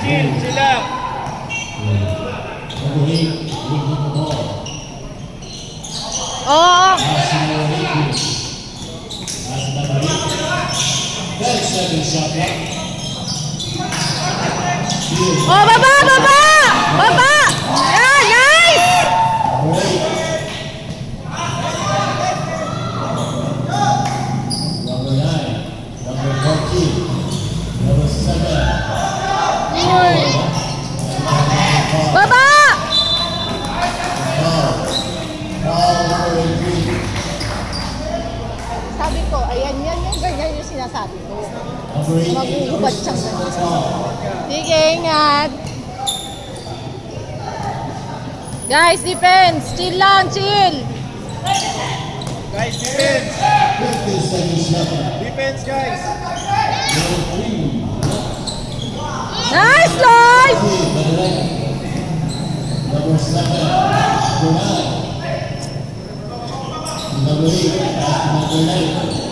chill lang. Oo. Oh, baba! Baba! Baba! Yeah, nice! Number 9, number 14, number 7. Baba! Sabi ko, ayan yan yung ganyan yung sinasabi ko. Magugubat siyang ganyan. Sige, ingat. Guys, defense. Chill lang, chill. Guys, defense. Defense, guys. Nice, Lloyd! Number 7, number 9. Number 8, number 9.